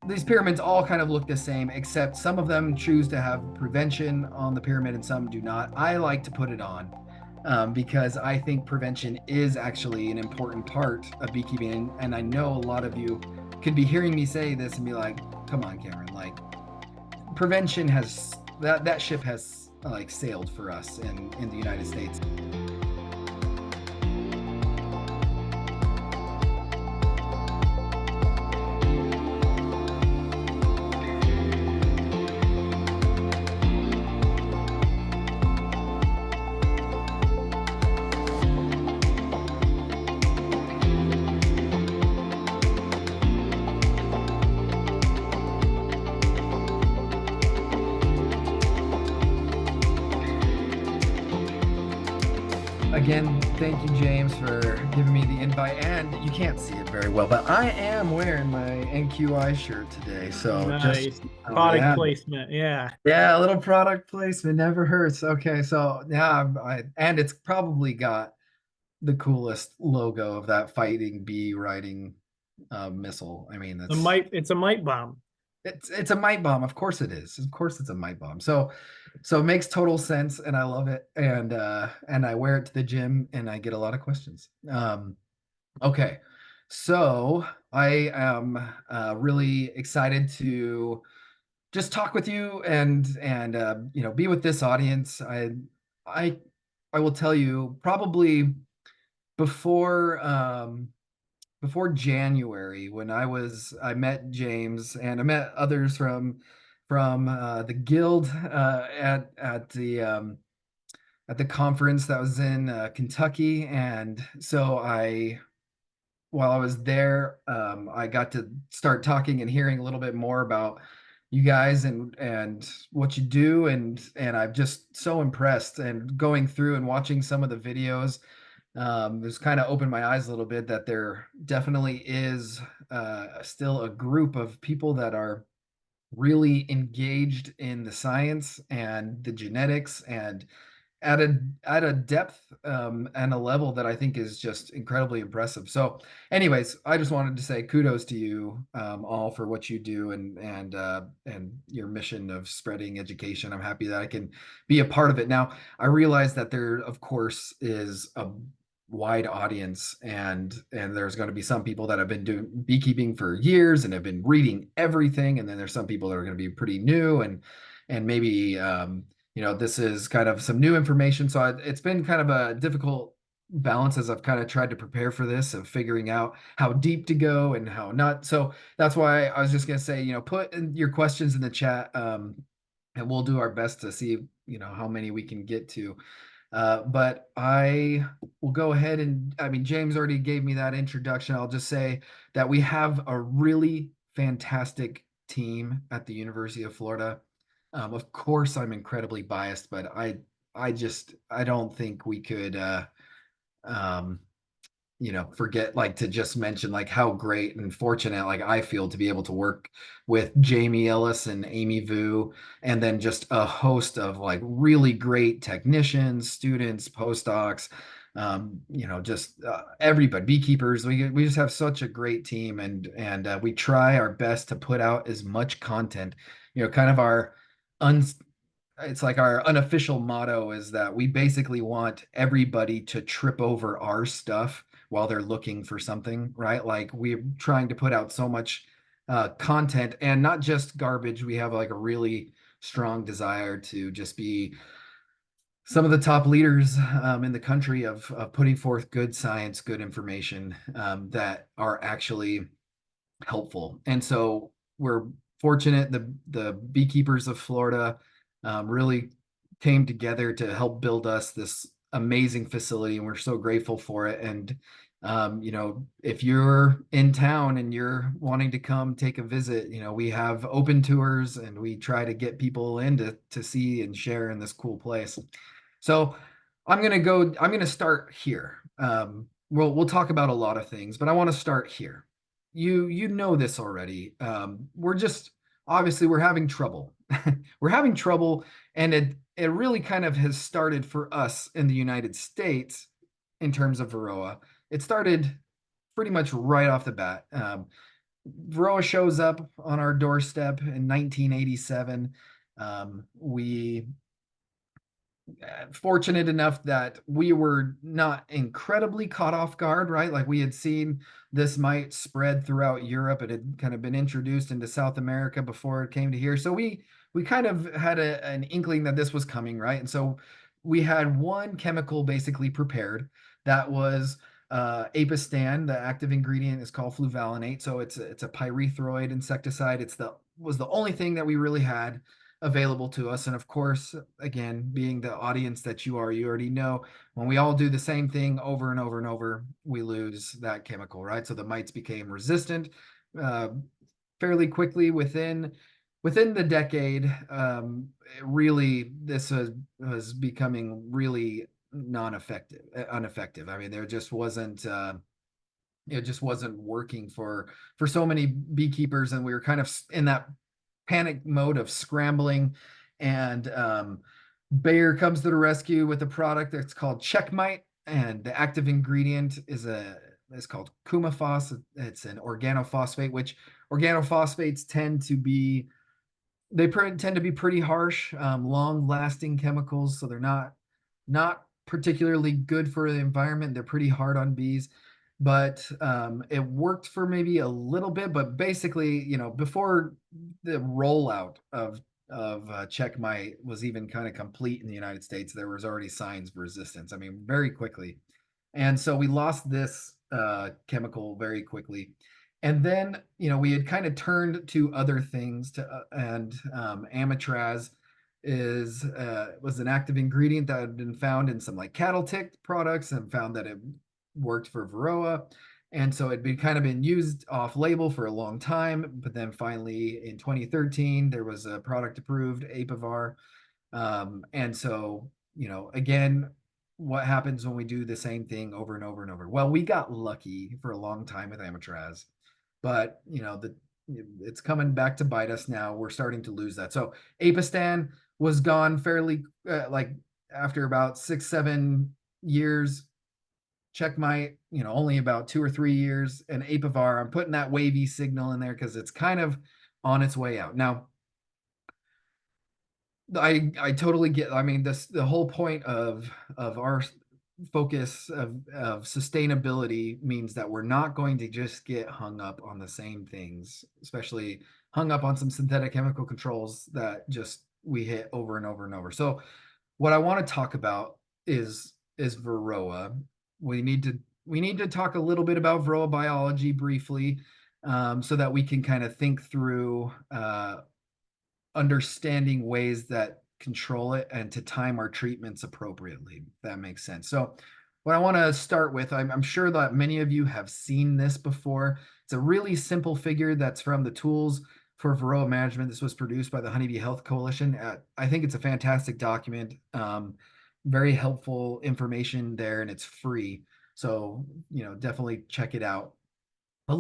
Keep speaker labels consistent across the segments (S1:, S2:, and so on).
S1: these pyramids all kind of look the same, except some of them choose to have prevention on the pyramid and some do not. I like to put it on because I think prevention is actually an important part of beekeeping. And I know a lot of you could be hearing me say this and be like, come on, Cameron, like prevention has that ship has like sailed for us in the United States. Again, thank you, James, for giving me the invite. And you can't see it very well, but I am wearing my NQI shirt today. So just,
S2: Nice.
S1: oh
S2: Product
S1: yeah,
S2: placement. Yeah.
S1: yeah, a little product placement never hurts. Okay, so yeah, and it's probably got the coolest logo of that fighting bee riding missile. I mean,
S2: It's a mite bomb.
S1: it's a mite bomb. Of course it is. Of course it's a mite bomb. So it makes total sense and I love it. And I wear it to the gym and I get a lot of questions. Okay. So I am really excited to just talk with you and be with this audience. I I will tell you probably before before January when I met James and I met others from the guild at the conference that was in Kentucky, and so I while I was there, I got to start talking and hearing a little bit more about you guys and what you do, and I'm just so impressed. And going through and watching some of the videos, it's kind of opened my eyes a little bit that there definitely is still a group of people that are really engaged in the science and the genetics and at a depth and a level that I think is just incredibly impressive. So, anyways, I just wanted to say kudos to you all for what you do and your mission of spreading education. I'm happy that I can be a part of it. Now, I realize that there, of course, is a wide audience and there's going to be some people that have been doing beekeeping for years and have been reading everything, and then there's some people that are going to be pretty new and maybe this is kind of some new information. So it's been kind of a difficult balance as I've kind of tried to prepare for this of figuring out how deep to go and how not. So that's why I was just going to say, put in your questions in the chat, and we'll do our best to see, how many we can get to. But I will go ahead and, I mean, James already gave me that introduction. I'll just say that we have a really fantastic team at the University of Florida. Of course, I'm incredibly biased, but I don't think we could, um, forget like to just mention like how great and fortunate like I feel to be able to work with Jamie Ellis and Amy Vu, and then just a host of like really great technicians, students, postdocs, just everybody, beekeepers. We just have such a great team, and we try our best to put out as much content. Kind of our un it's like our unofficial motto is that we basically want everybody to trip over our stuff while they're looking for something, right? Like we're trying to put out so much content and not just garbage. We have like a really strong desire to just be some of the top leaders in the country of putting forth good science, good information that are actually helpful. And so we're fortunate the beekeepers of Florida really came together to help build us this amazing facility, and we're so grateful for it. And if you're in town and you're wanting to come take a visit, we have open tours and we try to get people in to see and share in this cool place. So I'm gonna start here. We'll talk about a lot of things, but I want to start here. You know this already. We're just obviously we're having trouble. We're having trouble, and it really kind of has started for us in the United States in terms of Varroa. It started pretty much right off the bat. Varroa shows up on our doorstep in 1987. We fortunate enough that we were not incredibly caught off guard, right? Like we had seen this mite spread throughout Europe. It had kind of been introduced into South America before it came to here. So we kind of had an inkling that this was coming, right? And so we had one chemical basically prepared that was apistan. The active ingredient is called fluvalinate. So it's a pyrethroid insecticide. It's the was the only thing that we really had available to us. And of course, again, being the audience that you are, you already know when we all do the same thing over and over and over, we lose that chemical, right? So the mites became resistant uh, fairly quickly within the decade. Really, this was becoming really non-effective, ineffective. I mean, there just wasn't. It just wasn't working for so many beekeepers, and we were kind of in that panic mode of scrambling. And Bayer comes to the rescue with a product that's called Checkmite, and the active ingredient is called Kumafos. It's an organophosphate, which organophosphates tend to be pretty harsh, long-lasting chemicals, so they're not particularly good for the environment. They're pretty hard on bees, but it worked for maybe a little bit. But basically, before the rollout of Checkmite was even kind of complete in the United States, there was already signs of resistance. I mean, very quickly, and so we lost this chemical very quickly. And then, we had kind of turned to other things and amatraz was an active ingredient that had been found in some like cattle tick products, and found that it worked for Varroa. And so it'd been kind of been used off label for a long time. But then finally in 2013, there was a product approved, Apivar. And so, again, what happens when we do the same thing over and over and over? Well, we got lucky for a long time with Amatraz, but it's coming back to bite us now. We're starting to lose that. So Apistan was gone fairly like after about 6-7 years. Checkmite, only about 2 or 3 years. And Apivar, I'm putting that wavy signal in there because it's kind of on its way out now. I totally get. I mean, the whole point of our focus of sustainability means that we're not going to just get hung up on the same things, especially hung up on some synthetic chemical controls that just we hit over and over and over. So what I want to talk about is Varroa. We need to talk a little bit about Varroa biology briefly, so that we can kind of think through understanding ways that control it and to time our treatments appropriately. If that makes sense. So, what I want to start with, I'm sure that many of you have seen this before. It's a really simple figure that's from the Tools for Varroa Management. This was produced by the Honeybee Health Coalition. I think it's a fantastic document, very helpful information there, and it's free. So, definitely check it out. But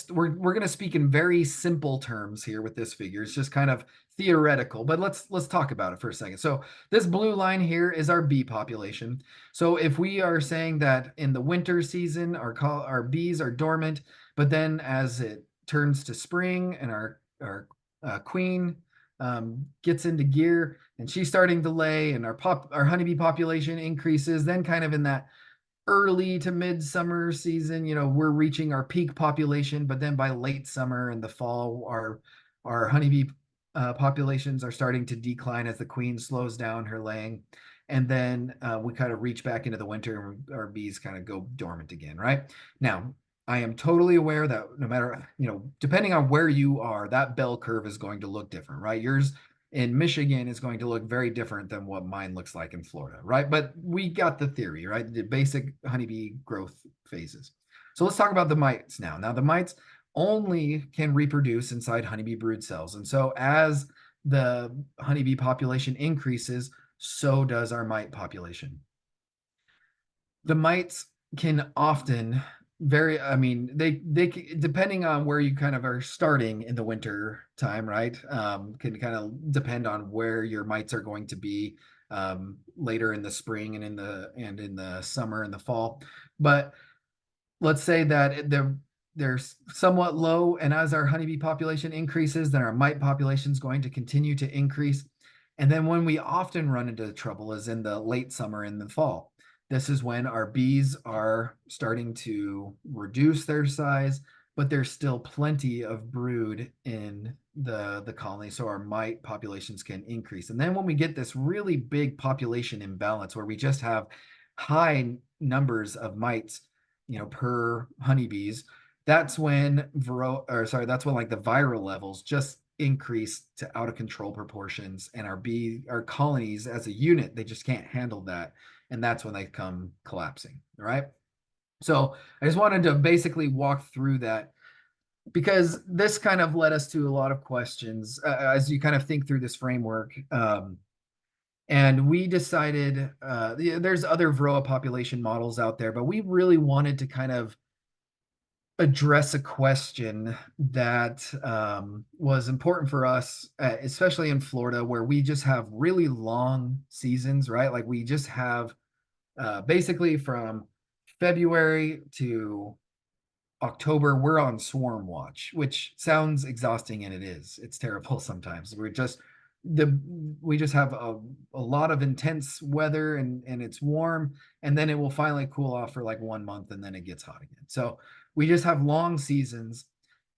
S1: we're going to speak in very simple terms here with this figure. It's just kind of theoretical, but let's talk about it for a second. So this blue line here is our bee population. So if we are saying that in the winter season our bees are dormant, but then as it turns to spring and our queen gets into gear and she's starting to lay, and our honeybee population increases, then kind of in that early to midsummer season, we're reaching our peak population. But then by late summer and the fall, our honeybee populations are starting to decline as the queen slows down her laying. And then we kind of reach back into the winter, and our bees kind of go dormant again, right? Now, I am totally aware that no matter, depending on where you are, that bell curve is going to look different, right? Yours in Michigan is going to look very different than what mine looks like in Florida, right? But we got the theory, right? The basic honeybee growth phases. So let's talk about the mites now. Now, the mites only can reproduce inside honeybee brood cells. And so as the honeybee population increases, so does our mite population. The mites can often I mean, they depending on where you kind of are starting in the winter time, right? Can kind of depend on where your mites are going to be later in the spring and in the summer and the fall. But let's say that they're somewhat low. And as our honeybee population increases, then our mite population is going to continue to increase. And then when we often run into trouble is in the late summer and the fall. This is when our bees are starting to reduce their size, but there's still plenty of brood in the colony, so our mite populations can increase. And then when we get this really big population imbalance where we just have high numbers of mites, per honeybees, that's when that's when like the viral levels just increase to out of control proportions, and our colonies as a unit, they just can't handle that, and that's when they come collapsing. All right. So I just wanted to basically walk through that because this kind of led us to a lot of questions as you kind of think through this framework. And we decided there's other Varroa population models out there, but we really wanted to kind of address a question that was important for us, especially in Florida, where we just have really long seasons, right? Like we just have basically from February to October, we're on swarm watch, which sounds exhausting, and it is. It's terrible sometimes. We just have a lot of intense weather, and it's warm, and then it will finally cool off for like 1 month, and then it gets hot again. So we just have long seasons.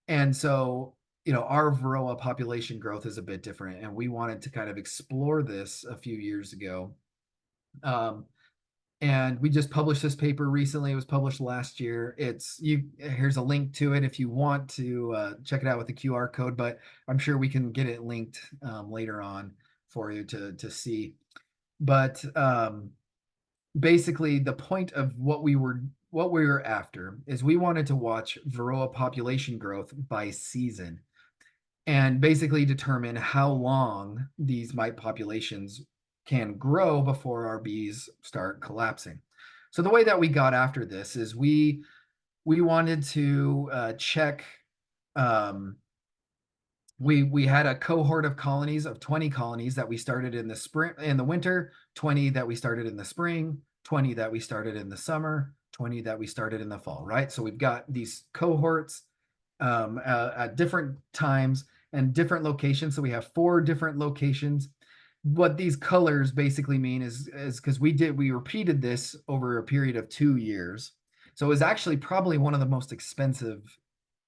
S1: And so, our Varroa population growth is a bit different, and we wanted to kind of explore this a few years ago. And we just published this paper recently. It was published last year. Here's a link to it if you want to check it out with the QR code, but I'm sure we can get it linked later on for you to see. But basically the point of what we were after is we wanted to watch Varroa population growth by season and basically determine how long these mite populations can grow before our bees start collapsing. So the way that we got after this is we wanted to check. We had a cohort of colonies of 20 colonies that we started in the winter, 20 that we started in the spring, 20 that we started in the summer, 20 that we started in the fall, right? So we've got these cohorts at different times and different locations. So we have 4 different locations. What these colors basically mean is because we repeated this over a period of 2 years. So it was actually probably one of the most expensive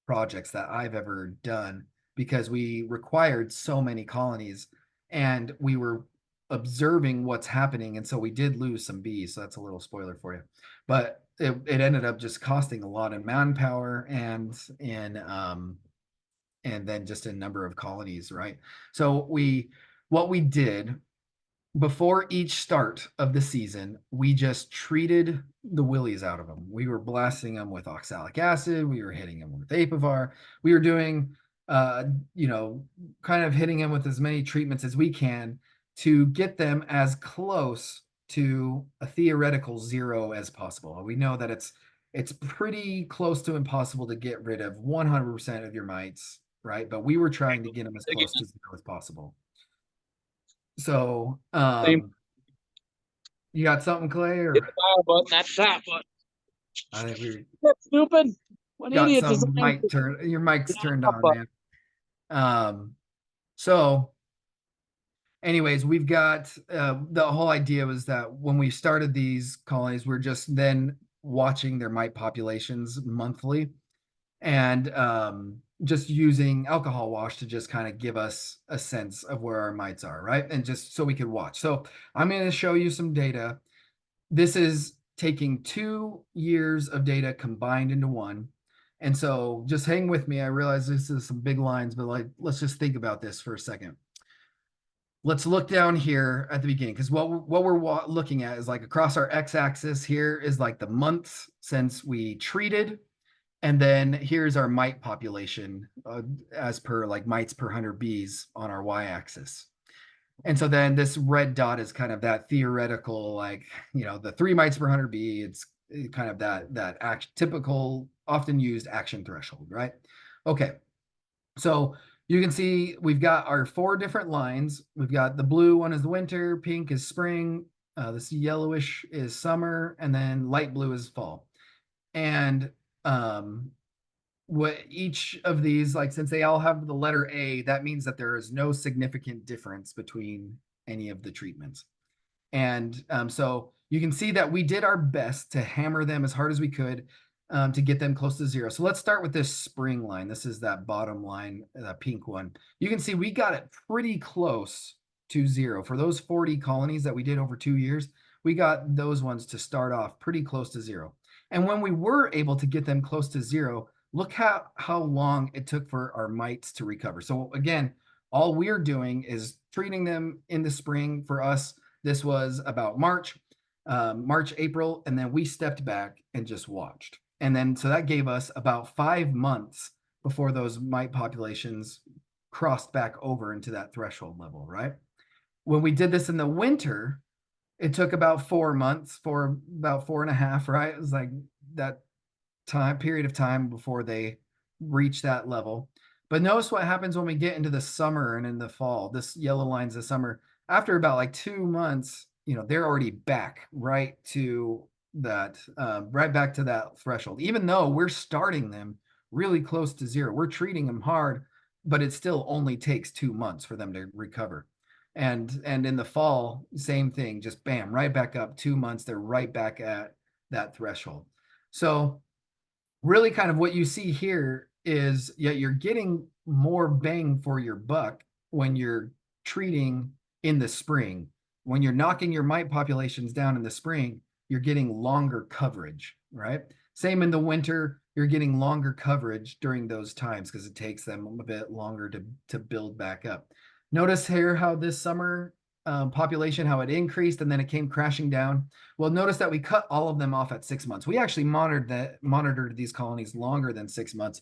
S1: projects that I've ever done because we required so many colonies and we were observing what's happening. And so we did lose some bees. So that's a little spoiler for you. But it ended up just costing a lot of manpower and then just a number of colonies, right? So what we did before each start of the season, we just treated the willies out of them. We were blasting them with oxalic acid. We were hitting them with apivar. We were doing, kind of hitting them with as many treatments as we can to get them as close to a theoretical 0 as possible. We know that it's pretty close to impossible to get rid of 100% of your mites, right? But we were trying to get them as close to 0 as possible. So, you got something, Clay,
S3: Hit
S1: or
S3: the fire button, that's that button.
S1: I think we
S3: That's stupid. What
S1: got
S3: idiot
S1: some
S3: designed
S1: mic turn. Your mic's turned
S3: that
S1: on,
S3: button?
S1: man. So anyways, we've got the whole idea was that when we started these colonies, we're just then watching their mite populations monthly and just using alcohol wash to just kind of give us a sense of where our mites are, right? And just so we could watch. So I'm going to show you some data. This is taking 2 years of data combined into one. And so just hang with me. I realize this is some big lines, but let's just think about this for a second. Let's look down here at the beginning, because what we're looking at is like across our x-axis here is like the months since we treated. And then here's our mite population as per like mites per 100 bees on our y-axis. And so then this red dot is kind of that theoretical, like, the 3 mites per 100 bee. It's kind of that typical, often used action threshold, right? Okay. So you can see we've got our 4 different lines. We've got the blue one is the winter, pink is spring, this yellowish is summer, and then light blue is fall. And what each of these, like since they all have the letter A, that means that there is no significant difference between any of the treatments. And so you can see that we did our best to hammer them as hard as we could to get them close to zero. So let's start with this spring line. This is that bottom line, that pink one. You can see we got it pretty close to zero. For those 40 colonies that we did over 2 years, we got those ones to start off pretty close to zero. And when we were able to get them close to zero, look how long it took for our mites to recover. So again, all we're doing is treating them in the spring. For us, this was about March, April, and then we stepped back and just watched. And then so that gave us about 5 months before those mite populations crossed back over into that threshold level, right? When we did this in the winter, it took about 4 months, for about 4.5, right? It was like that period of time before they reach that level. But notice what happens when we get into the summer and in the fall. This yellow line's the summer. After about like 2 months, they're already back right to that, right back to that threshold. Even though we're starting them really close to zero, we're treating them hard, but it still only takes 2 months for them to recover. And in the fall, same thing, just bam, right back up. 2 months, they're right back at that threshold. So really kind of what you see here is, yeah, you're getting more bang for your buck when you're treating in the spring. When you're knocking your mite populations down in the spring, you're getting longer coverage, right? Same in the winter, you're getting longer coverage during those times because it takes them a bit longer to build back up. Notice here how this summer population, how it increased and then it came crashing down. Well, notice that we cut all of them off at 6 months. We actually monitored these colonies longer than 6 months,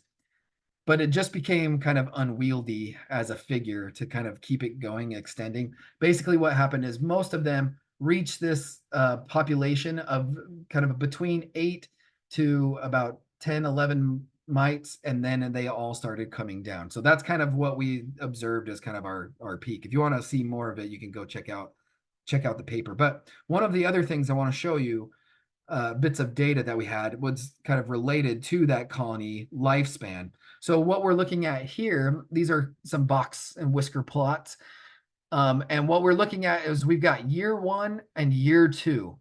S1: but it just became kind of unwieldy as a figure to kind of keep it going, extending. Basically, what happened is most of them reached this population of kind of between 8 to about 10, 11 mites, and then they all started coming down. So that's kind of what we observed as kind of our peak. If you want to see more of it, you can go check out the paper. But one of the other things I want to show you, bits of data that we had, was kind of related to that colony lifespan. So what we're looking at here, these are some box and whisker plots. And what we're looking at is we've got year 1 and year 2.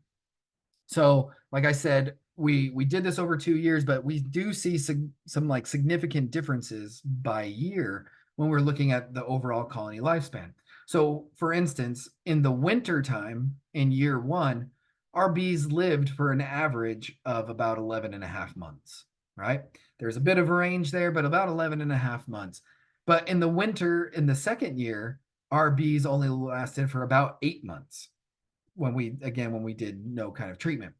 S1: So like I said, we did this over 2 years, but we do see some like significant differences by year when we're looking at the overall colony lifespan. So for instance, in the winter time in year 1, our bees lived for an average of about 11.5 months, right? There's a bit of a range there, but about 11.5 months. But in the winter, in the second year, our bees only lasted for about 8 months when we did no kind of treatment.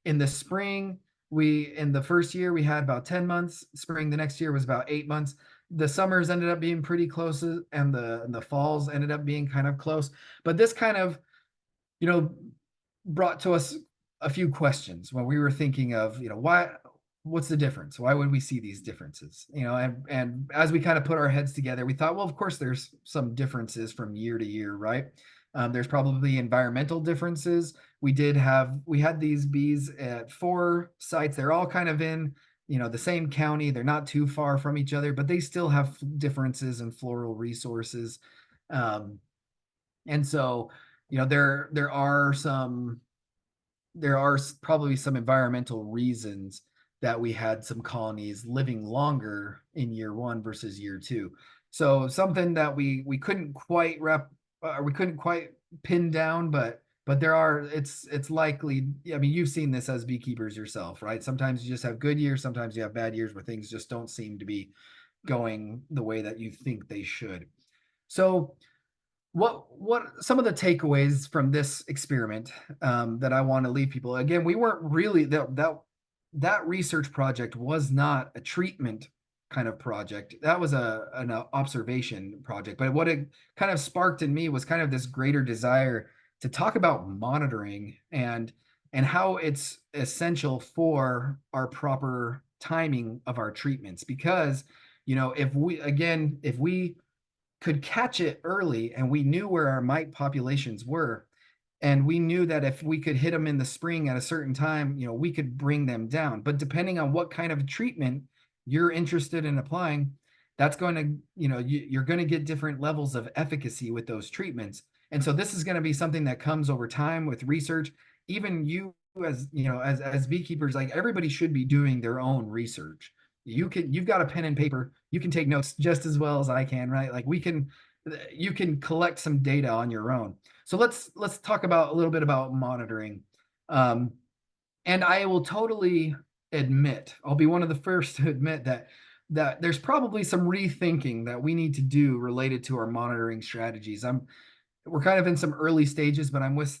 S1: In the spring, in the first year, we had about 10 months. Spring the next year was about 8 months. The summers ended up being pretty close, and the falls ended up being kind of close. But this kind of, brought to us a few questions when we were thinking of, what's the difference? Why would we see these differences? And as we kind of put our heads together, we thought, well, of course, there's some differences from year to year, right? There's probably environmental differences. We had these bees at 4 sites. They're all kind of in, the same county. They're not too far from each other, but they still have differences in floral resources. And so, there are probably some environmental reasons that we had some colonies living longer in year 1 versus year 2. So something that we couldn't quite pin down, but it's likely. I mean, you've seen this as beekeepers yourself, right? Sometimes you just have good years, sometimes you have bad years where things just don't seem to be going the way that you think they should. So what some of the takeaways from this experiment that I want to leave people? Again, we weren't really that research project was not a treatment kind of project. That was an observation project. But what it kind of sparked in me was kind of this greater desire to talk about monitoring and how it's essential for our proper timing of our treatments. Because if we could catch it early and we knew where our mite populations were, and we knew that if we could hit them in the spring at a certain time, we could bring them down. But depending on what kind of treatment you're interested in applying, that's going to, you're going to get different levels of efficacy with those treatments. And so this is going to be something that comes over time with research. Even you, as as beekeepers, like, everybody should be doing their own research. You've got a pen and paper, you can take notes just as well as I can, right? Like, you can collect some data on your own. So let's talk about a little bit about monitoring. Um, and I will totally admit, I'll be one of the first to admit that there's probably some rethinking that we need to do related to our monitoring strategies. We're kind of in some early stages, but I'm with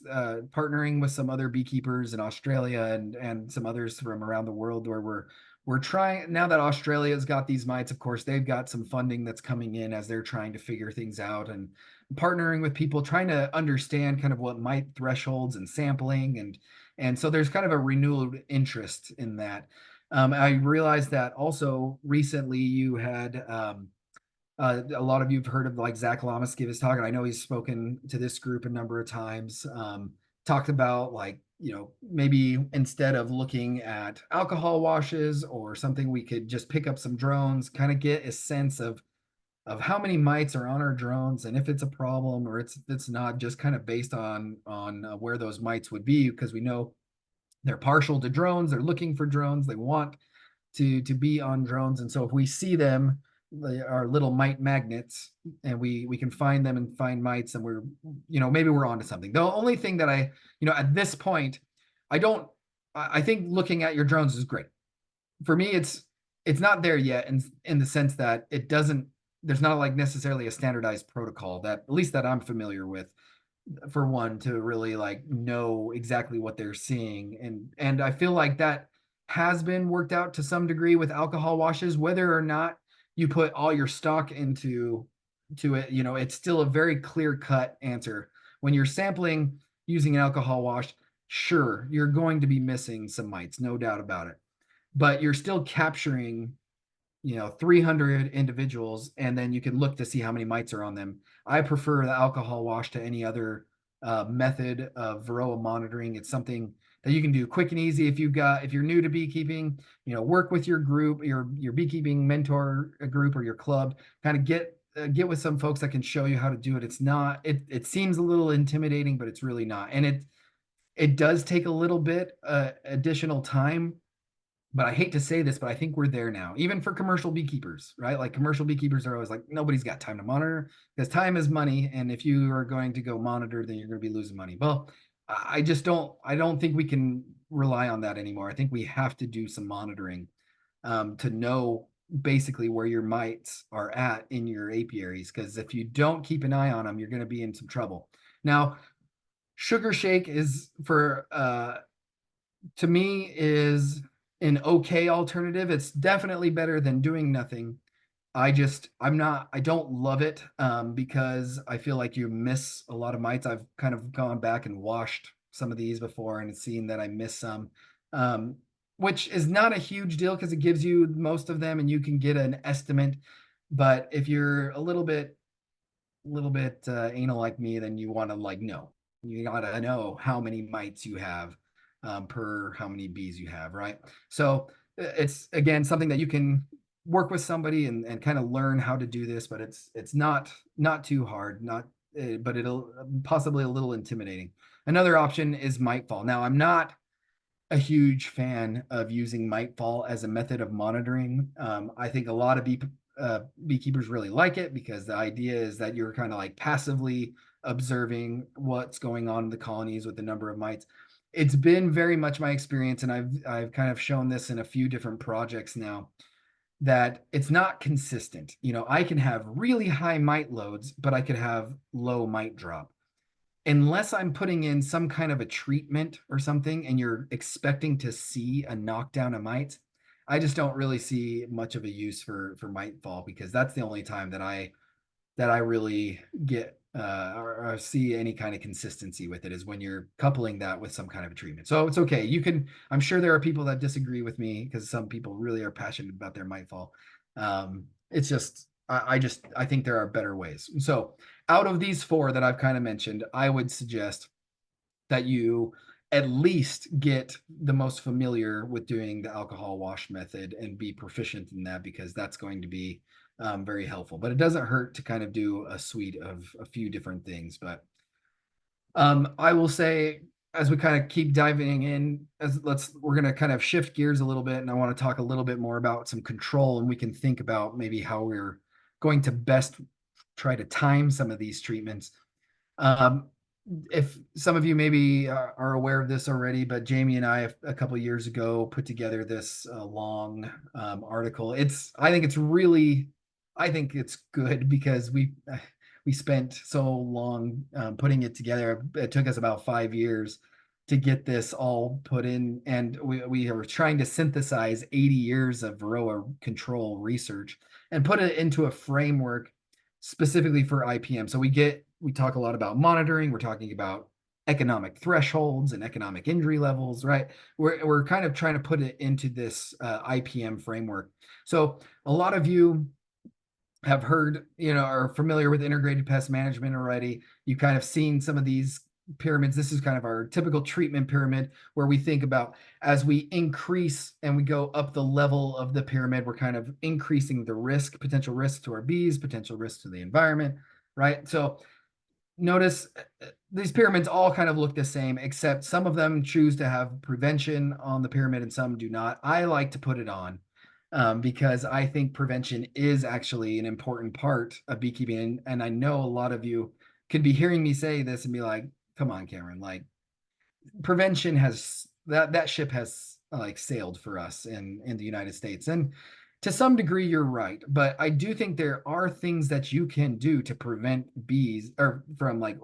S1: partnering with some other beekeepers in Australia and some others from around the world, where we're trying, now that Australia's got these mites, of course, they've got some funding that's coming in as they're trying to figure things out, and partnering with people trying to understand kind of what mite thresholds and sampling, and so there's kind of a renewed interest in that. I realized that also recently you had a lot of you've heard of, like, Zach Lamas give his talk, and I know he's spoken to this group a number of times. Talked about, like, maybe instead of looking at alcohol washes or something, we could just pick up some drones, kind of get a sense of how many mites are on our drones, and if it's a problem or it's not, just kind of based on where those mites would be, because we know they're partial to drones, they're looking for drones, they want to be on drones. And so if we see them, they are little mite magnets, and we can find them and find mites, and we're, maybe we're onto something. The only thing that at this point, I think looking at your drones is great. For me, it's not there yet, in the sense that there's not, like, necessarily a standardized protocol, that at least that I'm familiar with, for one, to really, like, know exactly what they're seeing. And I feel like that has been worked out to some degree with alcohol washes. Whether or not you put all your stock into it, it's still a very clear cut answer. When you're sampling using an alcohol wash, sure, you're going to be missing some mites, no doubt about it, but you're still capturing 300 individuals, and then you can look to see how many mites are on them. I prefer the alcohol wash to any other method of Varroa monitoring. It's something that you can do quick and easy. If you're new to beekeeping, work with your group, your beekeeping mentor group or your club, kind of get with some folks that can show you how to do it. It seems a little intimidating, but it's really not. And it does take a little bit additional time, but I hate to say this, but I think we're there now, even for commercial beekeepers, right? Like, commercial beekeepers are always like, nobody's got time to monitor, because time is money. And if you are going to go monitor, then you're going to be losing money. Well, I don't think we can rely on that anymore. I think we have to do some monitoring to know basically where your mites are at in your apiaries. Because if you don't keep an eye on them, you're going to be in some trouble. Now, sugar shake is to me, is an okay alternative. It's definitely better than doing nothing. I don't love it, because I feel like you miss a lot of mites. I've kind of gone back and washed some of these before and seen that I miss some, um, which is not a huge deal, because it gives you most of them and you can get an estimate. But if you're a little bit anal like me, then you want to, like, know, you gotta know how many mites you have per how many bees you have, right? So it's, again, something that you can work with somebody and kind of learn how to do this, but it's not too hard, not but it'll possibly a little intimidating. Another option is mite fall. Now, I'm not a huge fan of using mite fall as a method of monitoring. I think a lot of beekeepers really like it, because the idea is that you're kind of like passively observing what's going on in the colonies with the number of mites. It's been very much my experience, and I've kind of shown this in a few different projects now, that it's not consistent. I can have really high mite loads, but I could have low mite drop, unless I'm putting in some kind of a treatment or something and you're expecting to see a knockdown of mites. I just don't really see much of a use for mite fall, because that's the only time that I really get or see any kind of consistency with it, is when you're coupling that with some kind of a treatment. So it's okay. I'm sure there are people that disagree with me, because some people really are passionate about their mite fall. It's just, I think there are better ways. So out of these four that I've kind of mentioned, I would suggest that you at least get the most familiar with doing the alcohol wash method and be proficient in that, because that's going to be very helpful. But it doesn't hurt to kind of do a suite of a few different things. But I will say, as we kind of keep diving in, we're going to kind of shift gears a little bit, and I want to talk a little bit more about some control, and we can think about maybe how we're going to best try to time some of these treatments. If some of you maybe are aware of this already, but Jamie and I, a couple years ago, put together this long article. I think it's good because we spent so long putting it together. It took us about 5 years to get this all put in, and we were trying to synthesize 80 years of Varroa control research and put it into a framework specifically for IPM. So we talk a lot about monitoring. We're talking about economic thresholds and economic injury levels, right? We're kind of trying to put it into this IPM framework. So a lot of you have heard, are familiar with integrated pest management already. You've kind of seen some of these pyramids. This is kind of our typical treatment pyramid, where we think about, as we increase and we go up the level of the pyramid, we're kind of increasing the potential risk to our bees, potential risk to the environment, right? So notice these pyramids all kind of look the same, except some of them choose to have prevention on the pyramid and some do not. I like to put it on because I think prevention is actually an important part of beekeeping. And I know a lot of you could be hearing me say this and be like, come on, Cameron, like prevention has that ship has like sailed for us in the United States. And to some degree, you're right. But I do think there are things that you can do to prevent bees or from like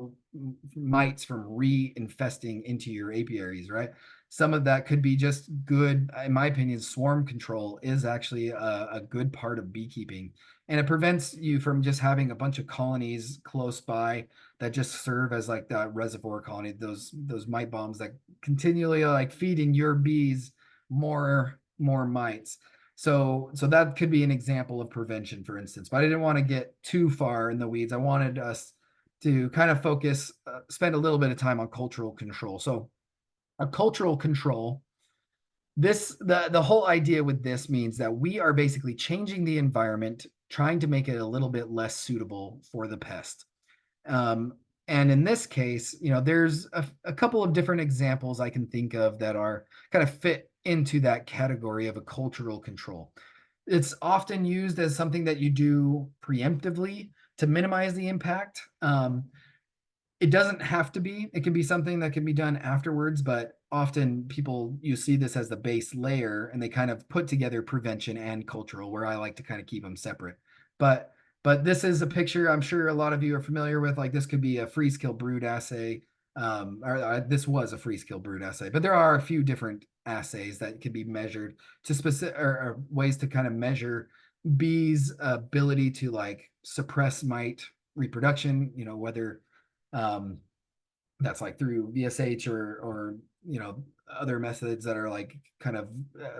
S1: mites from reinfesting into your apiaries, right? Some of that could be just good. In my opinion, swarm control is actually a good part of beekeeping. And it prevents you from just having a bunch of colonies close by that just serve as like that reservoir colony, those mite bombs that continually like feeding your bees more mites. So that could be an example of prevention, for instance. But I didn't want to get too far in the weeds. I wanted us to kind of focus, spend a little bit of time on cultural control. So a cultural control, the whole idea with this means that we are basically changing the environment, trying to make it a little bit less suitable for the pest. And in this case, there's a couple of different examples I can think of that are kind of fit into that category of a cultural control. It's often used as something that you do preemptively to minimize the impact. It doesn't have to be. It can be something that can be done afterwards, but often you see this as the base layer, and they kind of put together prevention and cultural, where I like to kind of keep them separate. But this is a picture I'm sure a lot of you are familiar with. Like this could be a freeze kill brood assay. This was a freeze kill brood assay, but there are a few different assays that can be measured to specific or ways to kind of measure bees' ability to like suppress mite reproduction, whether that's like through VSH or other methods that are like kind of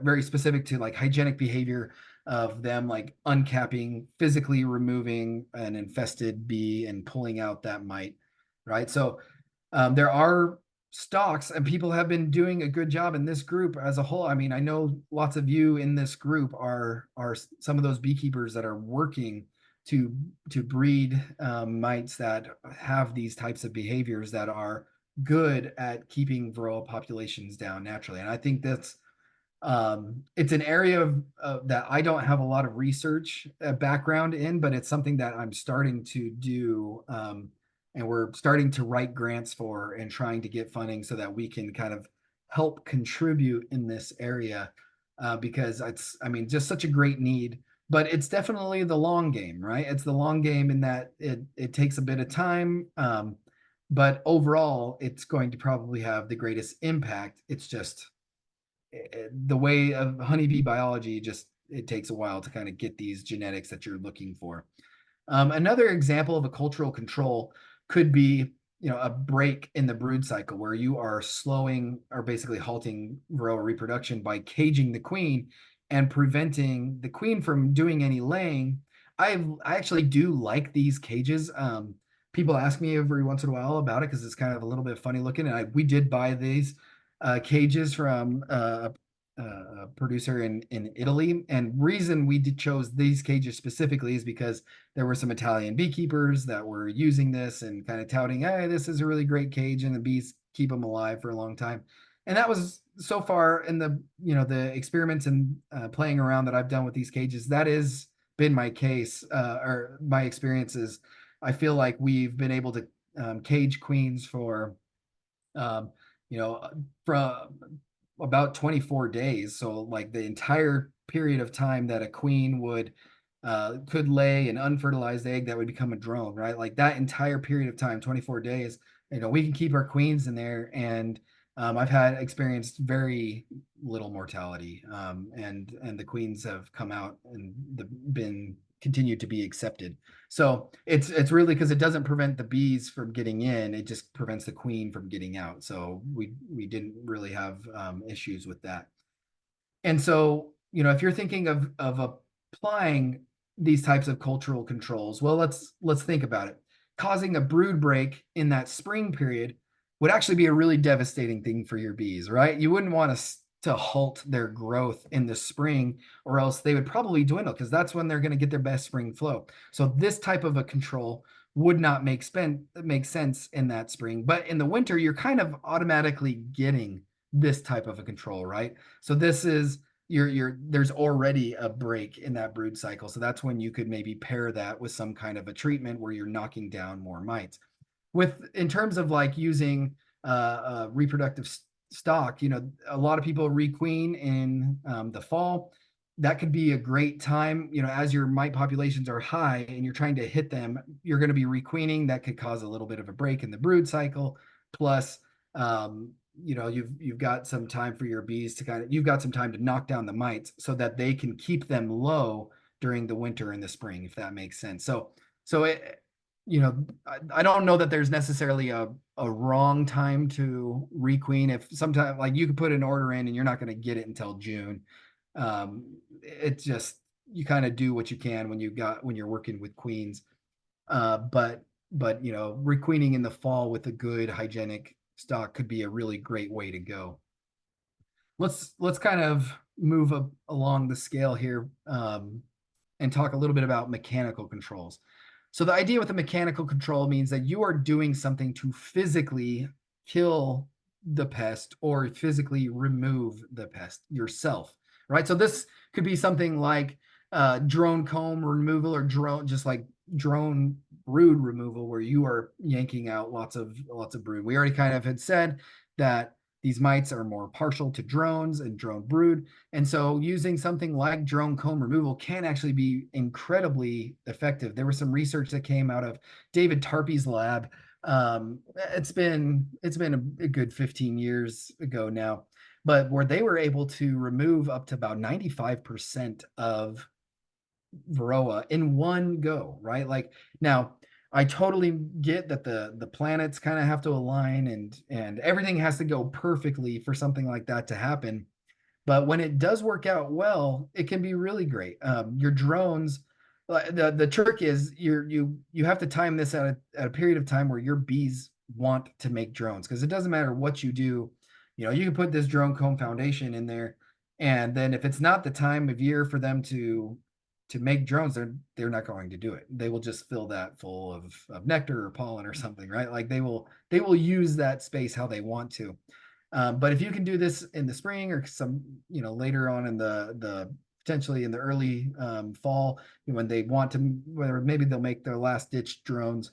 S1: very specific to like hygienic behavior of them, like uncapping, physically removing an infested bee and pulling out that mite, right? So there are stocks, and people have been doing a good job in this group as a whole. I mean, I know lots of you in this group are some of those beekeepers that are working to breed mites that have these types of behaviors that are good at keeping Varroa populations down naturally. And I think that's it's an area that I don't have a lot of research background in, but it's something that I'm starting to do. And we're starting to write grants for and trying to get funding so that we can kind of help contribute in this area because just such a great need. But it's definitely the long game, right? It's the long game in that it takes a bit of time. But overall, it's going to probably have the greatest impact. It's just the way of honeybee biology, it takes a while to kind of get these genetics that you're looking for. Another example of a cultural control could be, a break in the brood cycle where you are slowing or basically halting Varroa reproduction by caging the queen and preventing the queen from doing any laying. I actually do like these cages. People ask me every once in a while about it because it's kind of a little bit funny looking, and we did buy these cages from a producer in Italy. And reason we chose these cages specifically is because there were some Italian beekeepers that were using this and kind of touting, hey, this is a really great cage and the bees keep them alive for a long time. And that was so far in the, the experiments and playing around that I've done with these cages, that has been my case, or my experiences. I feel like we've been able to cage queens for, um, from about 24 days. So like the entire period of time that a queen would could lay an unfertilized egg that would become a drone, right? Like that entire period of time, 24 days, we can keep our queens in there. And I've had experienced very little mortality, and the queens have come out and been continued to be accepted. So it's really because it doesn't prevent the bees from getting in; it just prevents the queen from getting out. So we didn't really have issues with that. And so, if you're thinking of applying these types of cultural controls, well, let's think about it. Causing a brood break in that spring period would actually be a really devastating thing for your bees, right? You wouldn't want to halt their growth in the spring, or else they would probably dwindle because that's when they're going to get their best spring flow. So this type of a control would not make sense in that spring, but in the winter, you're kind of automatically getting this type of a control, right? So this is there's already a break in that brood cycle. So that's when you could maybe pair that with some kind of a treatment where you're knocking down more mites. In terms of like using reproductive stock, a lot of people requeen in the fall. That could be a great time, as your mite populations are high and you're trying to hit them, you're going to be requeening. That could cause a little bit of a break in the brood cycle. Plus, you've got some time for your bees to you've got some time to knock down the mites so that they can keep them low during the winter and the spring, if that makes sense. So I don't know that there's necessarily a wrong time to requeen. If sometime like you could put an order in and you're not going to get it until June. It's just, you kind of do what you can when you're working with queens. But requeening in the fall with a good hygienic stock could be a really great way to go. Let's kind of move along the scale here, and talk a little bit about mechanical controls. So the idea with a mechanical control means that you are doing something to physically kill the pest or physically remove the pest yourself, right? So this could be something like drone comb removal, or drone brood removal, where you are yanking out lots of brood. We already kind of had said that these mites are more partial to drones and drone brood. And so using something like drone comb removal can actually be incredibly effective. There was some research that came out of David Tarpey's lab. It's been a good 15 years ago now, but where they were able to remove up to about 95% of Varroa in one go, right? Like, now I totally get that the planets kind of have to align and everything has to go perfectly for something like that to happen. But when it does work out well, it can be really great. Your drones, the trick is you have to time this at a period of time where your bees want to make drones, because it doesn't matter what you do. You can put this drone comb foundation in there, and then if it's not the time of year for them to make drones, they're not going to do it. They will just fill that full of nectar or pollen or something, right? Like they will use that space how they want to. But if you can do this in the spring or some, later on in the potentially in the early fall, when they want to, whether maybe they'll make their last ditch drones,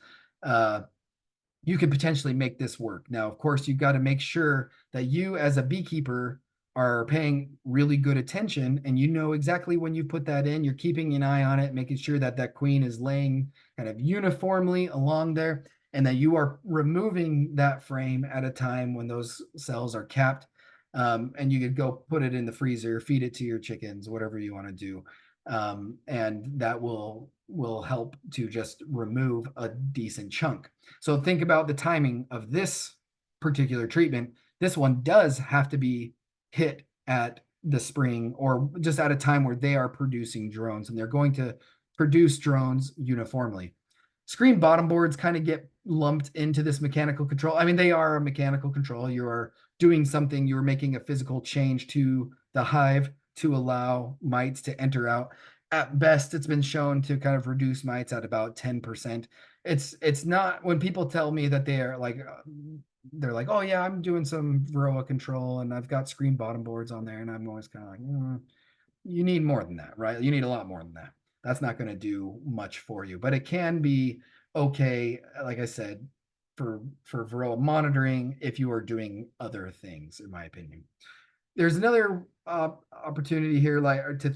S1: you could potentially make this work. Now, of course, you've got to make sure that you as a beekeeper are paying really good attention, and exactly when you put that in, you're keeping an eye on it, making sure that that queen is laying kind of uniformly along there, and that you are removing that frame at a time when those cells are capped. And you could go put it in the freezer, feed it to your chickens, whatever you want to do. And that will help to just remove a decent chunk. So think about the timing of this particular treatment. This one does have to be hit at the spring, or just at a time where they are producing drones, and they're going to produce drones uniformly. Screen bottom boards kind of get lumped into this mechanical control. I mean, they are a mechanical control. You are doing something, you're making a physical change to the hive to allow mites to enter out. At best, it's been shown to kind of reduce mites at about 10%. It's not, when people tell me that they are like, they're like, oh yeah, I'm doing some Varroa control and I've got screen bottom boards on there, and I'm always kind of like, you need more than that, right? You need a lot more than that. That's not going to do much for you, but it can be okay, like I said, for Varroa monitoring if you are doing other things, in my opinion. There's another opportunity here, like to,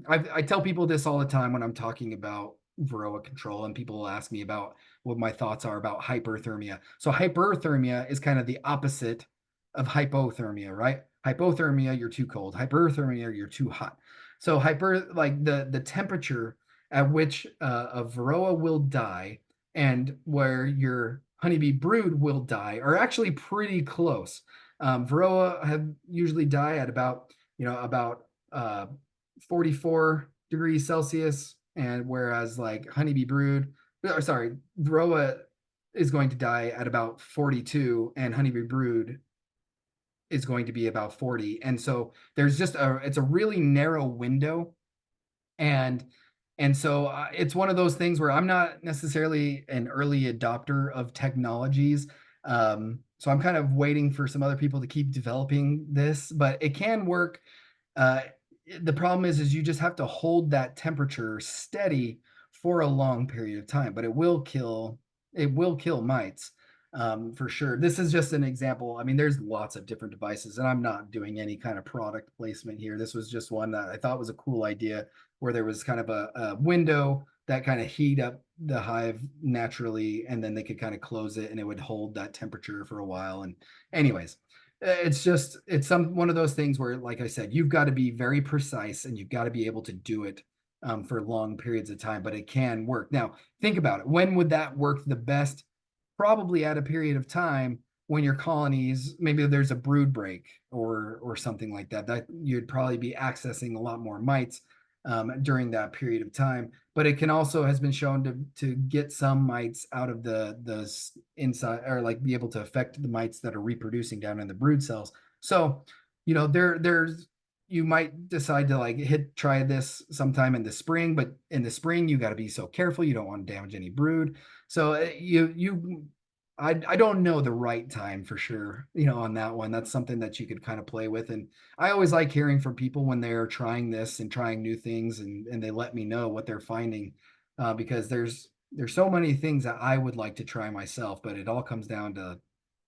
S1: I tell people this all the time when I'm talking about Varroa control, and people will ask me about what my thoughts are about hyperthermia. So hyperthermia is kind of the opposite of hypothermia, right? Hypothermia, you're too cold. Hyperthermia, you're too hot. So like the temperature at which a Varroa will die and where your honeybee brood will die are actually pretty close. Varroa have usually die at about, about 44 degrees Celsius, and whereas like honeybee brood, sorry, Varroa is going to die at about 42, and honeybee brood is going to be about 40. And so there's just it's a really narrow window. And so it's one of those things where I'm not necessarily an early adopter of technologies. So I'm kind of waiting for some other people to keep developing this, but it can work. uh, the problem is you just have to hold that temperature steady for a long period of time, but it will kill mites, for sure. This is just an example. I mean, there's lots of different devices, and I'm not doing any kind of product placement here. This was just one that I thought was a cool idea, where there was kind of a window that kind of heat up the hive naturally, and then they could kind of close it and it would hold that temperature for a while. And anyways, it's one of those things where, like I said, you've got to be very precise and you've got to be able to do it for long periods of time, but it can work. Now, think about it. When would that work the best? Probably at a period of time when your colonies, maybe there's a brood break or something like that, that you'd probably be accessing a lot more mites during that period of time. But it can also has been shown to get some mites out of the inside, or like be able to affect the mites that are reproducing down in the brood cells. So, there's you might decide to like try this sometime in the spring, but in the spring you got to be so careful. You don't want to damage any brood. So I don't know the right time for sure, on that one. That's something that you could kind of play with. And I always like hearing from people when they're trying this and trying new things, and they let me know what they're finding, because there's so many things that I would like to try myself, but it all comes down to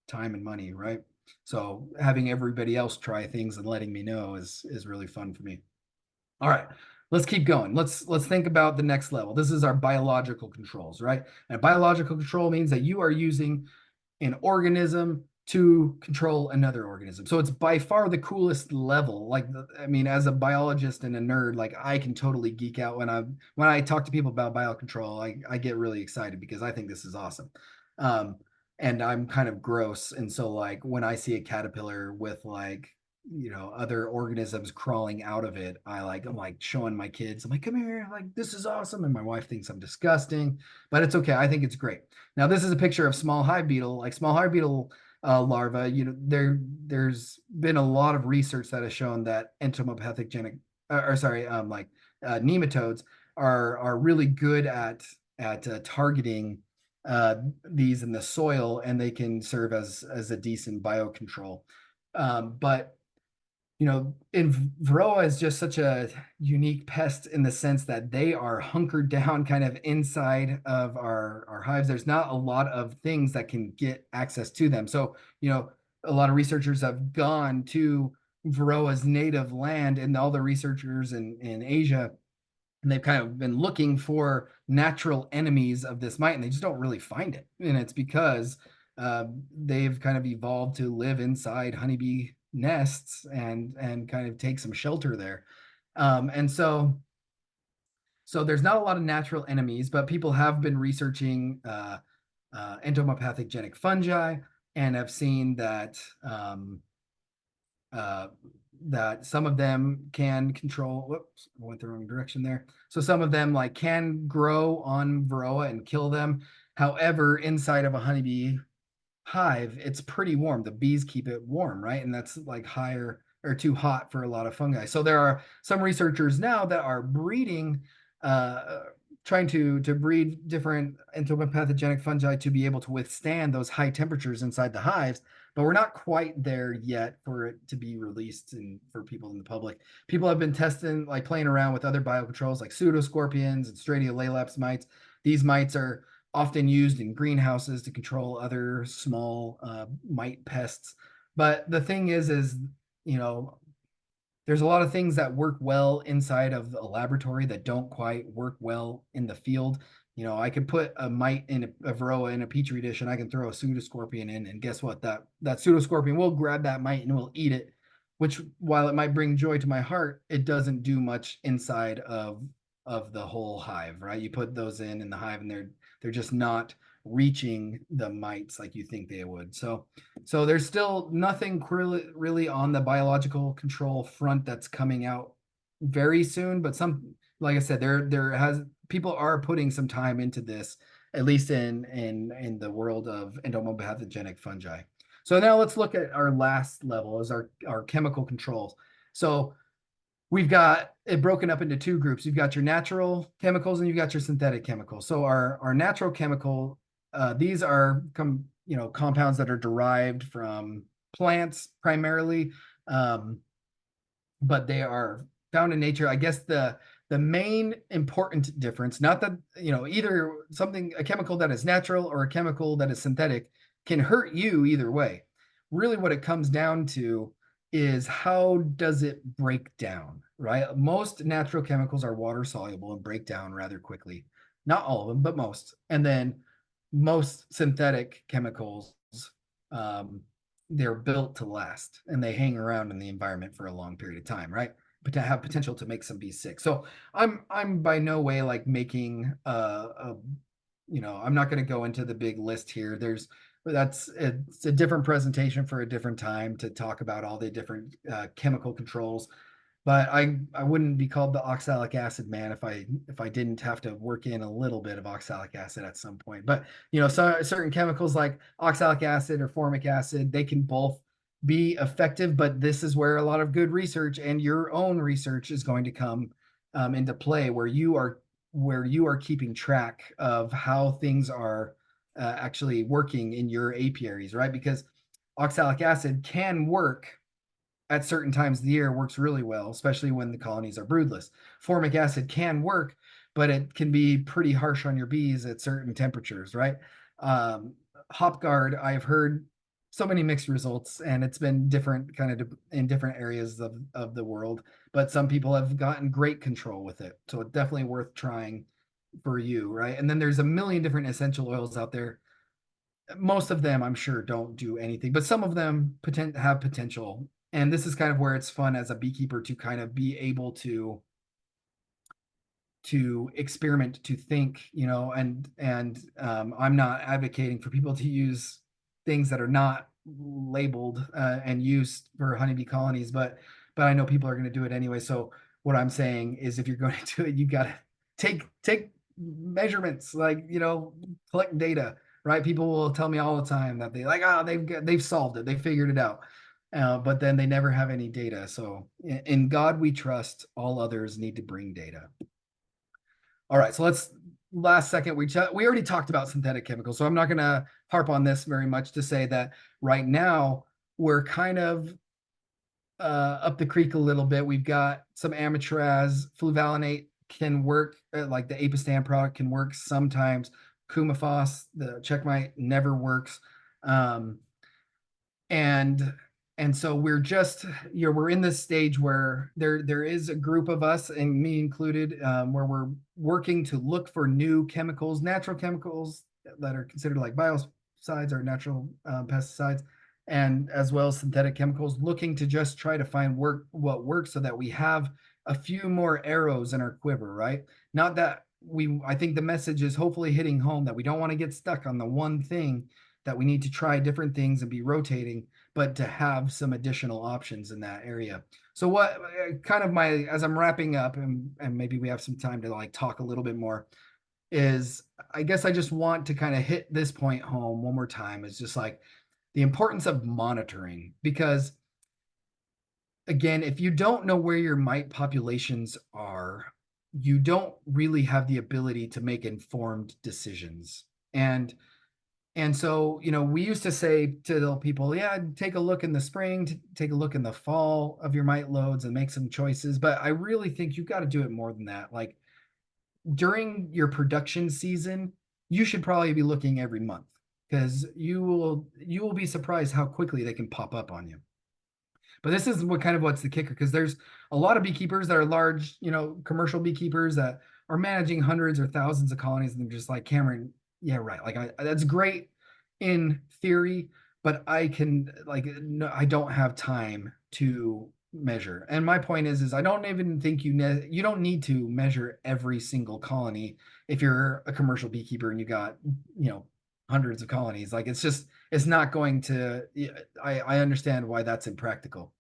S1: time and money, right? So having everybody else try things and letting me know is really fun for me. All right, let's keep going. Let's think about the next level. This is our biological controls, right? And biological control means that you are using an organism to control another organism. So it's by far the coolest level. Like, I mean, as a biologist and a nerd, like I can totally geek out when I talk to people about biocontrol. I get really excited because I think this is awesome. Um, and I'm kind of gross. And so like when I see a caterpillar with like, other organisms crawling out of it, I'm like showing my kids, I'm like, come here, like this is awesome. And my wife thinks I'm disgusting, but it's okay. I think it's great. Now, this is a picture of small hive beetle, like small hive beetle larvae. There's been a lot of research that has shown that entomopathogenic, nematodes are really good at targeting these in the soil, and they can serve as a decent biocontrol. But in Varroa is just such a unique pest in the sense that they are hunkered down kind of inside of our hives. There's not a lot of things that can get access to them. So, a lot of researchers have gone to Varroa's native land, and all the researchers in Asia, and they've kind of been looking for natural enemies of this mite, and they just don't really find it. And it's because they've kind of evolved to live inside honeybee nests and kind of take some shelter there. And so there's not a lot of natural enemies, but people have been researching entomopathogenic fungi, and have seen that uh, that some of them can control. Whoops, I went the wrong direction there. So some of them like can grow on Varroa and kill them. However, inside of a honeybee hive, it's pretty warm. The bees keep it warm, right? And that's like higher or too hot for a lot of fungi. So there are some researchers now that are breeding, trying to breed different entomopathogenic fungi to be able to withstand those high temperatures inside the hives. But we're not quite there yet for it to be released and for people in the public. People have been testing, like playing around with other biocontrols like pseudoscorpions and Stratiolaelaps mites. These mites are often used in greenhouses to control other small mite pests. But the thing is, you know, there's a lot of things that work well inside of a laboratory that don't quite work well in the field. You know, I could put a mite in a Varroa in a petri dish, and I can throw a pseudoscorpion in, and guess what? That pseudoscorpion will grab that mite and will eat it. Which, while it might bring joy to my heart, it doesn't do much inside of the whole hive, right? You put those in the hive, and they're just not reaching the mites like you think they would. So there's still nothing really on the biological control front that's coming out very soon, but some, like I said, there has people are putting some time into this, at least in the world of entomopathogenic fungi. So now let's look at our last level as our chemical controls. So we've got it broken up into two groups. You've got your natural chemicals and you've got your synthetic chemicals. So our natural chemical, these are compounds that are derived from plants primarily, but they are found in nature. I guess the main important difference, not that either a chemical that is natural or a chemical that is synthetic can hurt you either way. Really, what it comes down to is how does it break down, right? Most natural chemicals are water soluble and break down rather quickly. Not all of them, but most. And then most synthetic chemicals, they're built to last and they hang around in the environment for a long period of time, right? But to have potential to make some bees sick. So I'm by no way like making I'm not going to go into the big list here. It's a different presentation for a different time to talk about all the different chemical controls. But I wouldn't be called the oxalic acid man if I didn't have to work in a little bit of oxalic acid at some point. But certain chemicals like oxalic acid or formic acid, they can both be effective. But this is where a lot of good research and your own research is going to come into play, where you are keeping track of how things are actually working in your apiaries, right? Because oxalic acid can work at certain times of the year, works really well, especially when the colonies are broodless. Formic acid can work, but it can be pretty harsh on your bees at certain temperatures, right? Hop guard, I've heard so many mixed results, and it's been different kind of in different areas of the world, but some people have gotten great control with it. So it's definitely worth trying for you, right? And then there's a million different essential oils out there. Most of them, I'm sure, don't do anything, but some of them have potential. And this is kind of where it's fun as a beekeeper to kind of be able to experiment, to think, and I'm not advocating for people to use things that are not labeled and used for honeybee colonies, but I know people are going to do it anyway. So what I'm saying is, if you're going to do it, you got to take measurements, like collect data, right? People will tell me all the time that they've solved it, they figured it out. But then they never have any data. So in God we trust, all others need to bring data. All right, so last second, we already talked about synthetic chemicals, so I'm not going to harp on this very much to say that right now we're kind of up the creek a little bit. We've got some amatraz, fluvalinate can work, like the apistan product can work sometimes. Coumaphos, the checkmite, never works. And so we're in this stage where there is a group of us, and me included, where we're working to look for new chemicals, natural chemicals that are considered like biocides or natural pesticides, and as well as synthetic chemicals, looking to just try to find what works so that we have a few more arrows in our quiver, right? Not that I think the message is hopefully hitting home, that we don't want to get stuck on the one thing, that we need to try different things and be rotating, but to have some additional options in that area. So what kind of as I'm wrapping up, and maybe we have some time to like talk a little bit more, is I guess I just want to kind of hit this point home one more time. Is just like the importance of monitoring, because again, if you don't know where your mite populations are, you don't really have the ability to make informed decisions. And so, we used to say to the people, yeah, take a look in the spring, take a look in the fall of your mite loads and make some choices. But I really think you've got to do it more than that. Like during your production season, you should probably be looking every month, because you will be surprised how quickly they can pop up on you. But this is what's the kicker, because there's a lot of beekeepers that are large, commercial beekeepers that are managing hundreds or thousands of colonies, and they're just like, Cameron, yeah, right. Like that's great in theory, but I can like no, I don't have time to measure. And my point is I don't even think you don't need to measure every single colony if you're a commercial beekeeper and you got, hundreds of colonies. Like it's not going to. I understand why that's impractical,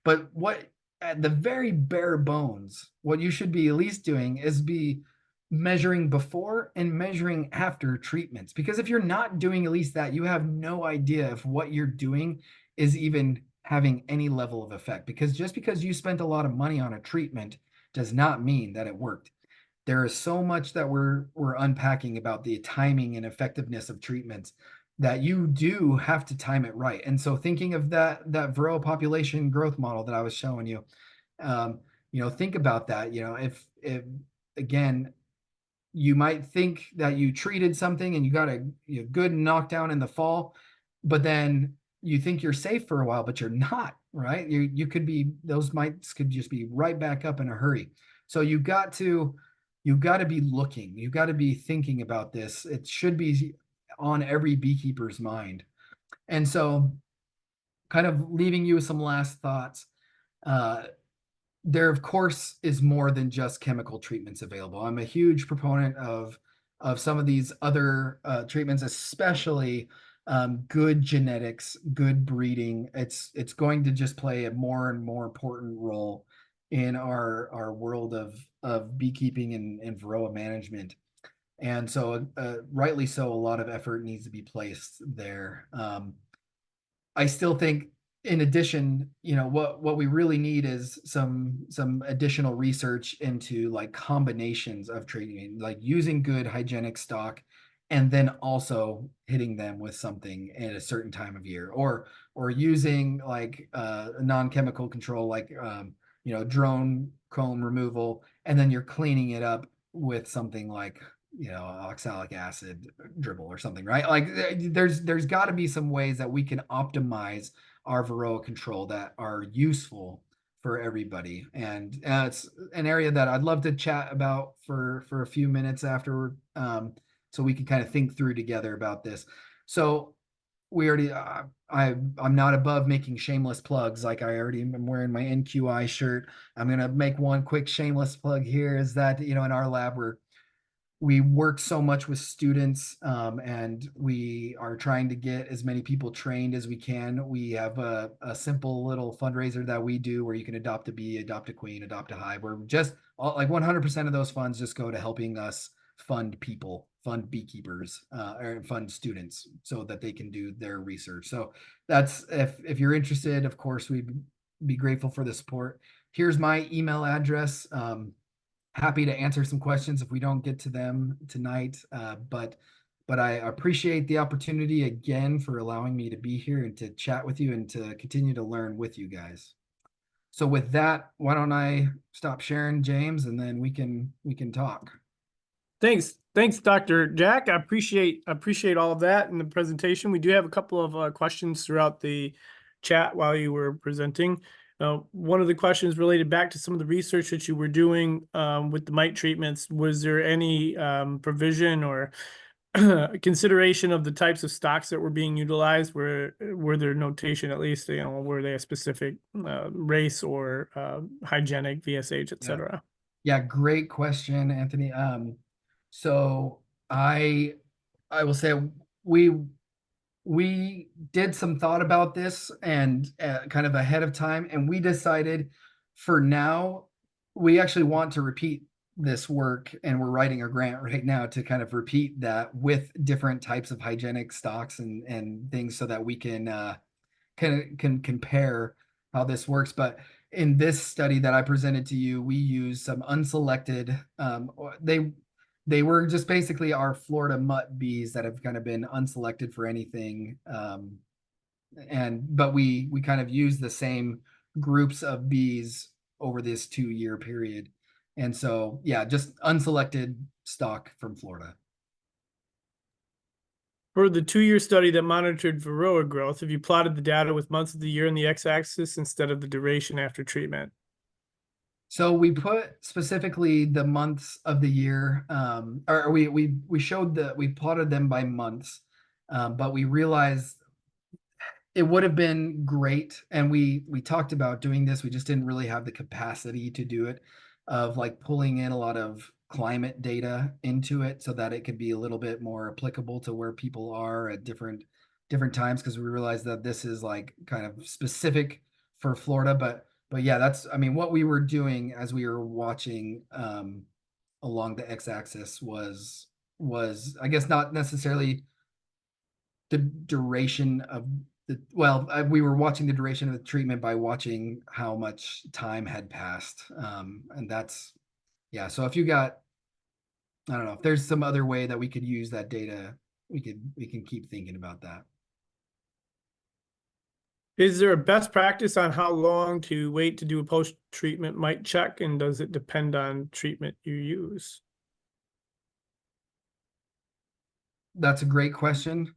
S1: but what at the very bare bones, what you should be at least doing is be measuring before and measuring after treatments. Because if you're not doing at least that, you have no idea if what you're doing is even having any level of effect. Because just because you spent a lot of money on a treatment does not mean that it worked. There is so much that we're unpacking about the timing and effectiveness of treatments, that you do have to time it right. And so thinking of that Varroa population growth model that I was showing you, think about that. If again, you might think that you treated something and you got a good knockdown in the fall, but then you think you're safe for a while, but you're not, right? You could be, those mites could just be right back up in a hurry. So you've got to be looking, you've got to be thinking about this. It should be on every beekeeper's mind. And so kind of leaving you with some last thoughts. There of course is more than just chemical treatments available. I'm a huge proponent of some of these other treatments, especially good genetics, good breeding. It's going to just play a more and more important role in our world of beekeeping and Varroa management. And so rightly so, a lot of effort needs to be placed there. I still think, in addition, what we really need is some additional research into like combinations of treatment, like using good hygienic stock and then also hitting them with something at a certain time of year, or using like non-chemical control, like drone comb removal, and then you're cleaning it up with something like oxalic acid dribble or something, right? Like there's got to be some ways that we can optimize our Varroa control that are useful for everybody. And it's an area that I'd love to chat about for a few minutes after, so we can kind of think through together about this. So we already, I'm not above making shameless plugs. Like I already am wearing my NQI shirt. I'm going to make one quick shameless plug here, is that, in our lab, we work so much with students, and we are trying to get as many people trained as we can. We have a simple little fundraiser that we do where you can adopt a bee, adopt a queen, adopt a hive. We're just like 100% of those funds just go to helping us fund people, fund beekeepers, or fund students so that they can do their research. So that's, if you're interested, of course, we'd be grateful for the support. Here's my email address. Happy to answer some questions if we don't get to them tonight. But I appreciate the opportunity again for allowing me to be here and to chat with you and to continue to learn with you guys. So with that, why don't I stop sharing, James, and then we can talk.
S2: Thanks, Dr. Jack. I appreciate all of that in the presentation. We do have a couple of questions throughout the chat while you were presenting. One of the questions related back to some of the research that you were doing with the mite treatments. Was there any provision or consideration of the types of stocks that were being utilized? Were there notation, at least, were they a specific race or hygienic, VSH, etc.?
S1: Yeah, great question, Anthony. So I will say we did some thought about this and kind of ahead of time, and we decided for now we actually want to repeat this work, and we're writing a grant right now to kind of repeat that with different types of hygienic stocks and things, so that we can compare how this works. But in this study that I presented to you, we used some unselected. They were just basically our Florida mutt bees that have kind of been unselected for anything. But we kind of use the same groups of bees over this 2-year period. And so, yeah, just unselected stock from Florida.
S2: For the 2-year study that monitored Varroa growth, have you plotted the data with months of the year in the x-axis instead of the duration after treatment?
S1: So we put specifically the months of the year, or we showed we plotted them by months, but we realized it would have been great, and we talked about doing this. We just didn't really have the capacity to do it, of like pulling in a lot of climate data into it so that it could be a little bit more applicable to where people are at different times, because we realized that this is like kind of specific for Florida. But yeah, that's, I mean, what we were doing as we were watching along the x-axis was I guess not necessarily the duration of we were watching the duration of the treatment by watching how much time had passed. And that's, yeah. So if you got, I don't know, if there's some other way that we could use that data, we can keep thinking about that.
S2: Is there a best practice on how long to wait to do a post-treatment mite check, and does it depend on treatment you use?
S1: That's a great question.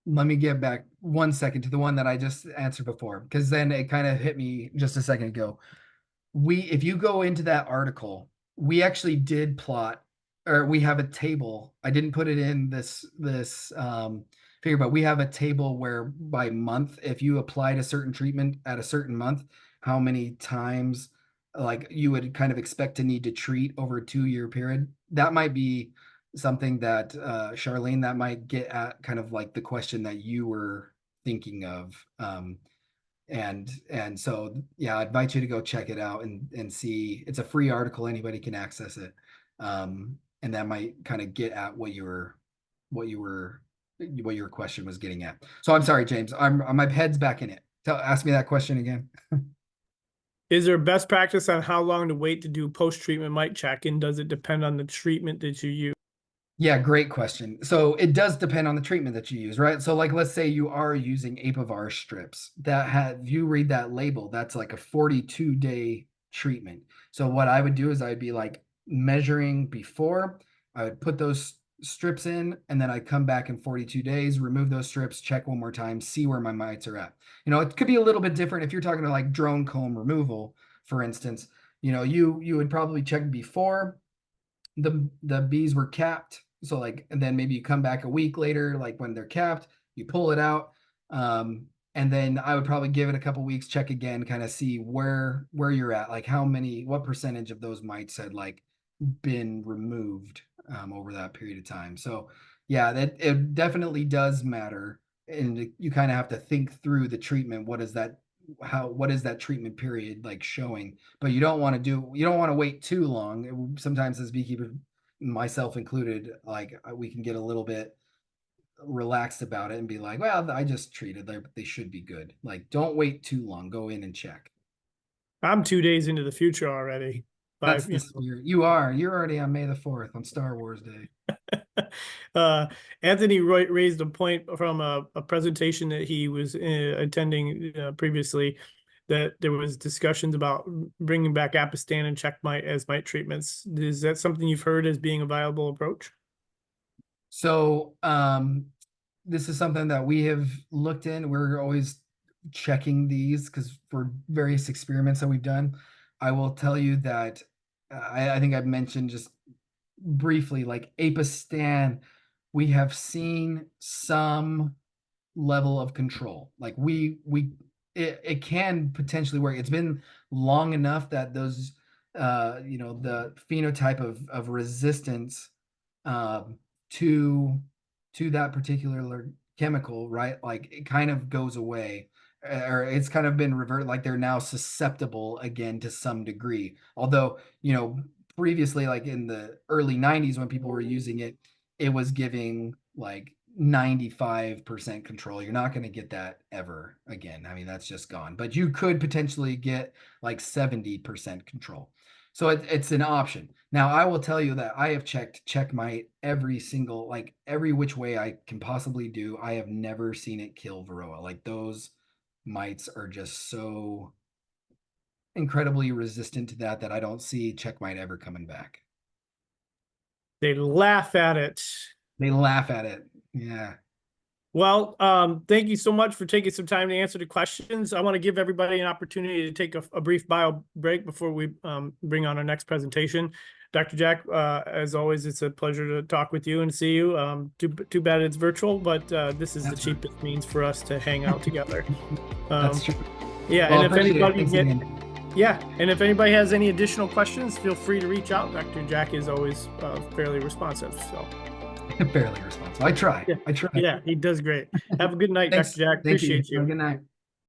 S1: Let me get back 1 second to the one that I just answered before, because then it kind of hit me just a second ago. If you go into that article, we actually did plot, or we have a table. I didn't put it in this figure, but we have a table where by month, if you applied a certain treatment at a certain month, how many times like you would kind of expect to need to treat over a 2-year period. That might be something that Charlene, that might get at kind of like the question that you were thinking of. And so, yeah, I invite you to go check it out and see. It's a free article, anybody can access it. And that might kind of get at what your question was getting at. So I'm sorry, James, my head's back in it. Ask me that question again.
S2: Is there a best practice on how long to wait to do post-treatment mite check, and does it depend on the treatment that you use?
S1: Yeah, great question. So it does depend on the treatment that you use, right? So like, let's say you are using Apivar strips that have, you read that label, that's like a 42-day treatment. So what I would do is I'd be like measuring before, I would put those strips in, and then I'd come back in 42 days, remove those strips, check one more time, see where my mites are at. You know, it could be a little bit different if you're talking to like drone comb removal, for instance. You know, you would probably check before the bees were capped. So like, and then maybe you come back a week later, like when they're capped, you pull it out. And then I would probably give it a couple weeks, check again, kind of see where you're at, like what percentage of those mites had like been removed over that period of time. So yeah, that it definitely does matter. And you kind of have to think through the treatment. What is that treatment period like showing? But you don't want to wait too long. Sometimes as beekeepers, myself included, like we can get a little bit relaxed about it and be like, well, I just treated, they should be good. Like, don't wait too long, go in and check.
S2: I'm 2 days into the future already.
S1: That's the spirit. You're already on May the 4th on Star Wars Day.
S2: Anthony raised a point from a presentation that he was attending previously, that there was discussions about bringing back Apistan and check mite as mite treatments. Is that something you've heard as being a viable approach?
S1: So this is something that we have looked in. We're always checking these because for various experiments that we've done. I will tell you that I think I've mentioned just briefly, like Apistan, we have seen some level of control. Like it can potentially work. It's been long enough that those the phenotype of resistance to that particular chemical, right? Like it kind of goes away, or it's kind of been reverted. Like they're now susceptible again to some degree. Although previously, like in the early 90s when people were using it, it was giving like 95% control. You're not going to get that ever again. I mean, that's just gone. But you could potentially get like 70% control. So it's an option. Now, I will tell you that I have checked Checkmite every single, like every which way I can possibly do. I have never seen it kill Varroa. Like those mites are just so incredibly resistant to that I don't see Checkmite ever coming back.
S2: They laugh at it.
S1: They laugh at it. Yeah.
S2: Well, thank you so much for taking some time to answer the questions. I want to give everybody an opportunity to take a brief bio break before we bring on our next presentation. Dr. Jack, as always, it's a pleasure to talk with you and see you. Too bad it's virtual, but this is the cheapest means for us to hang out together.
S1: That's true.
S2: Yeah,
S1: Well,
S2: and if anybody
S1: again.
S2: and if anybody has any additional questions, feel free to reach out. Dr. Jack is always fairly responsive. So
S1: Fairly responsible. I try.
S2: Yeah.
S1: I try.
S2: Yeah, he does great. Have a good night,
S1: Thanks.
S2: Dr. Jack.
S1: Thank you.
S2: Appreciate you.
S1: Have a good night.